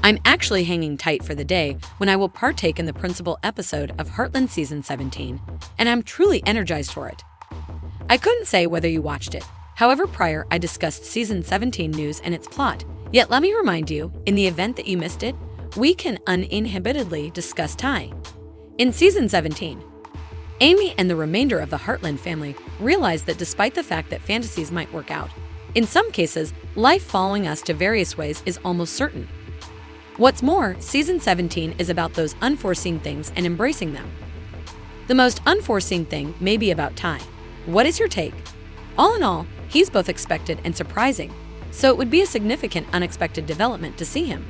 I'm actually hanging tight for the day when I will partake in the principal episode of Heartland Season 17, and I'm truly energized for it. I couldn't say whether you watched it. However, prior I discussed Season 17 news and its plot. Yet let me remind you, in the event that you missed it, we can uninhibitedly discuss Ty. In Season 17, Amy and the remainder of the Heartland family realize that despite the fact that fantasies might work out, in some cases, life following us to various ways is almost certain. What's more, Season 17 is about those unforeseen things and embracing them. The most unforeseen thing may be about Ty. What is your take? All in all, he's both expected and surprising, so it would be a significant unexpected development to see him.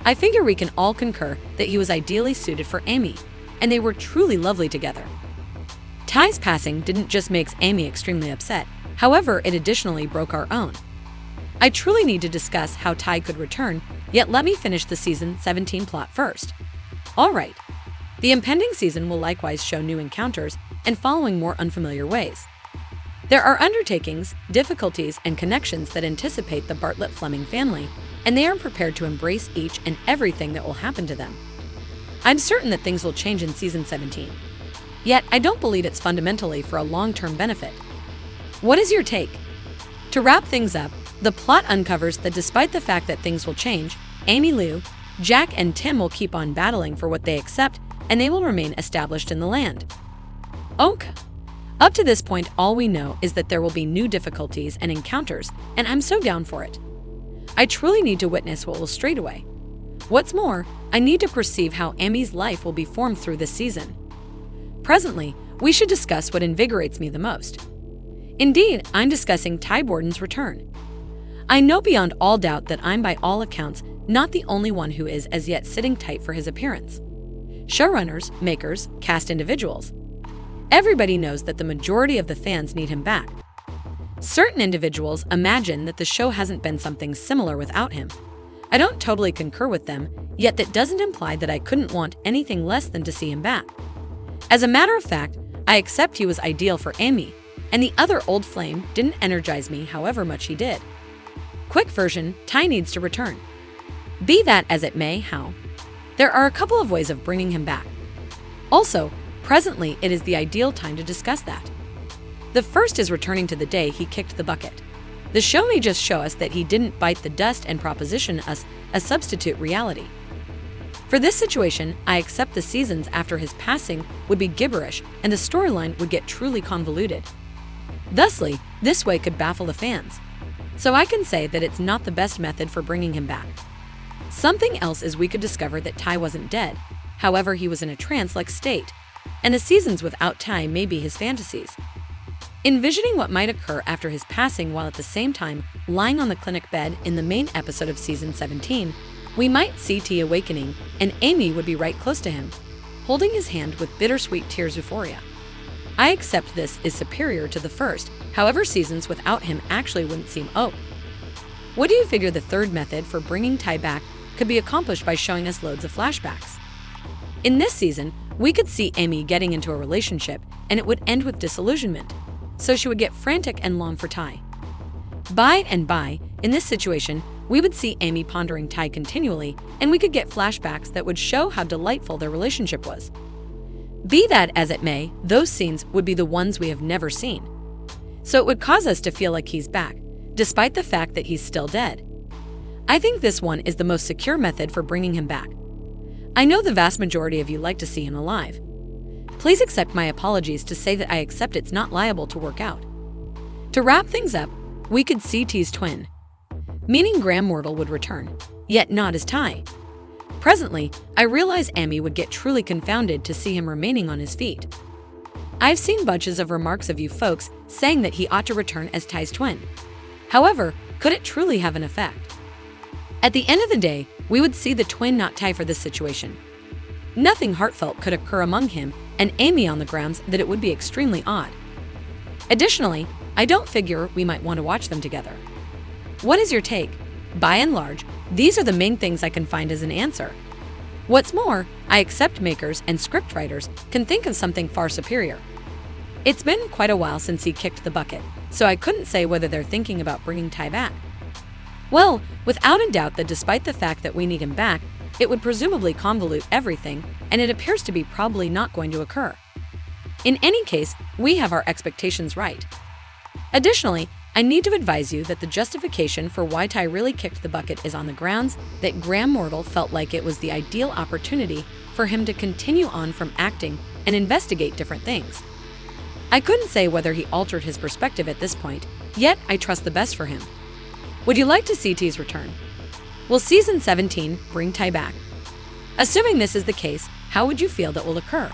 I figure we can all concur that he was ideally suited for Amy, and they were truly lovely together. Ty's passing didn't just make Amy extremely upset, however, it additionally broke our own. I truly need to discuss how Ty could return, yet let me finish the Season 17 plot first. Alright, the impending season will likewise show new encounters and following more unfamiliar ways. There are undertakings, difficulties, and connections that anticipate the Bartlett-Fleming family, and they are prepared to embrace each and everything that will happen to them. I'm certain that things will change in Season 17. Yet, I don't believe it's fundamentally for a long-term benefit. What is your take? To wrap things up, the plot uncovers that despite the fact that things will change, Amy Lou, Jack, and Tim will keep on battling for what they accept, and they will remain established in the land. Okay. Up to this point, all we know is that there will be new difficulties and encounters, and I'm so down for it. I truly need to witness what will straight away. What's more, I need to perceive how Amy's life will be formed through this season. Presently, we should discuss what invigorates me the most. Indeed, I'm discussing Ty Borden's return. I know beyond all doubt that I'm by all accounts not the only one who is as yet sitting tight for his appearance. Showrunners, makers, cast individuals. Everybody knows that the majority of the fans need him back. Certain individuals imagine that the show hasn't been something similar without him. I don't totally concur with them, yet that doesn't imply that I couldn't want anything less than to see him back. As a matter of fact, I accept he was ideal for Amy, and the other old flame didn't energize me however much he did. Quick version, Ty needs to return. Be that as it may, how? There are a couple of ways of bringing him back. Also, presently it is the ideal time to discuss that. The first is returning to the day he kicked the bucket. The show may just show us that he didn't bite the dust and proposition us a substitute reality. For this situation, I accept the seasons after his passing would be gibberish and the storyline would get truly convoluted. Thusly, this way could baffle the fans. So I can say that it's not the best method for bringing him back. Something else is we could discover that Ty wasn't dead, however he was in a trance-like state, and the seasons without Ty may be his fantasies. Envisioning what might occur after his passing while at the same time lying on the clinic bed in the main episode of Season 17, we might see T awakening and Amy would be right close to him, holding his hand with bittersweet tears euphoria. I accept this is superior to the first, however seasons without him actually wouldn't seem What do you figure the third method for bringing Ty back could be accomplished by showing us loads of flashbacks? In this season, we could see Amy getting into a relationship and it would end with disillusionment, so she would get frantic and long for Ty. By and by, in this situation, we would see Amy pondering Ty continually and we could get flashbacks that would show how delightful their relationship was. Be that as it may, those scenes would be the ones we have never seen. So it would cause us to feel like he's back, despite the fact that he's still dead. I think this one is the most secure method for bringing him back. I know the vast majority of you like to see him alive. Please accept my apologies to say that I accept it's not liable to work out. To wrap things up, we could see T's twin, meaning Graham Mortal would return, yet not as Ty. Presently, I realize Amy would get truly confounded to see him remaining on his feet. I've seen bunches of remarks of you folks saying that he ought to return as Ty's twin. However, could it truly have an effect? At the end of the day, we would see the twin not Ty for this situation. Nothing heartfelt could occur among him and Amy on the grounds that it would be extremely odd. Additionally, I don't figure we might want to watch them together. What is your take? By and large, these are the main things I can find as an answer. What's more, I accept makers and scriptwriters can think of something far superior. It's been quite a while since he kicked the bucket, so I couldn't say whether they're thinking about bringing Ty back. Well, without a doubt that despite the fact that we need him back, it would presumably convolute everything, and it appears to be probably not going to occur. In any case, we have our expectations right. Additionally, I need to advise you that the justification for why Ty really kicked the bucket is on the grounds that Graham Mortal felt like it was the ideal opportunity for him to continue on from acting and investigate different things. I couldn't say whether he altered his perspective at this point, yet I trust the best for him. Would you like to see Ty's return? Will Season 17 bring Ty back? Assuming this is the case, how would you feel that will occur?